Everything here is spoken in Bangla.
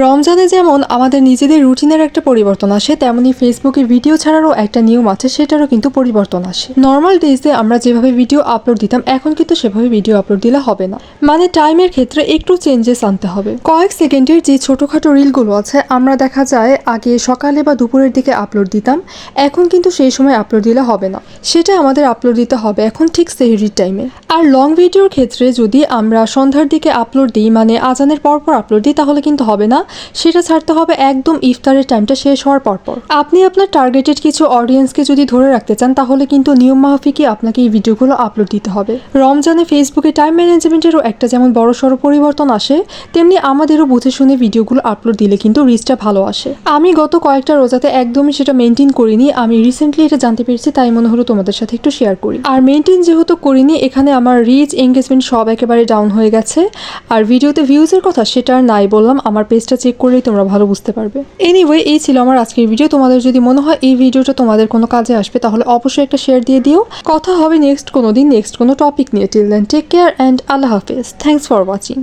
রমজানে যেমন আমাদের নিজেদের রুটিনের একটা পরিবর্তন আসে, তেমনি ফেসবুকে ভিডিও ছাড়ারও একটা নিয়ম আছে, সেটারও কিন্তু পরিবর্তন আসে। নর্মাল ডেজে আমরা যেভাবে ভিডিও আপলোড দিতাম, এখন কিন্তু সেভাবে ভিডিও আপলোড দিলে হবে না। মানে টাইমের ক্ষেত্রে একটু চেঞ্জেস আনতে হবে। কয়েক সেকেন্ডের যে ছোটোখাটো রিলগুলো আছে, আমরা দেখা যায় আগে সকালে বা দুপুরের দিকে আপলোড দিতাম, এখন কিন্তু সেই সময় আপলোড দিলে হবে না। সেটা আমাদের আপলোড দিতে হবে এখন ঠিক সেহরির টাইমে। আর লং ভিডিওর ক্ষেত্রে যদি আমরা সন্ধ্যার দিকে আপলোড দিই, মানে আজানের পরপর আপলোড দিই, তাহলে কিন্তু হবে না। সেটা ছাড়তে হবে একদম ইফতারের টাইমটা শেষ হওয়ার পরপর। আপনি আপনার টার্গেটেড কিছু অডিয়েন্সকে যদি ধরে রাখতে চান, তাহলে কিন্তু নিয়ম মাফিকই আপনাকে এই ভিডিওগুলো আপলোড দিতে হবে। রমজানে ফেসবুকে টাইম ম্যানেজমেন্টেরও একটা যেমন বড়সড় পরিবর্তন আসে, তেমনি আমাদেরও বুঝে শুনে ভিডিওগুলো আপলোড দিলে কিন্তু রিচটা ভালো আসে। আমি গত কয়েকটা রোজাতে একদমই সেটা মেনটেন করিনি। আমি রিসেন্টলি এটা জানতে পেরেছি, তাই মনে হলো তোমাদের সাথে একটু শেয়ার করি। আর মেনটেন যেহেতু করিনি, এখানে আমার রিচ, এঙ্গেজমেন্ট সব একেবারে ডাউন হয়ে গেছে। আর ভিডিওতে ভিউজের কথা সেটা আর নাই বললাম, আমার পেজটা চেক করলেই তোমরা ভালো বুঝতে পারবে। এনিওয়ে, এই ছিল আমার আজকের ভিডিও। তোমাদের যদি মনে হয় এই ভিডিওটা তোমাদের কোনো কাজে আসবে, তাহলে অবশ্যই একটা শেয়ার দিয়ে দিও। কথা হবে নেক্সট কোনো দিন নেক্সট কোনো টপিক নিয়ে। Till then take care and আল্লাহ হাফেজ। Thanks for watching.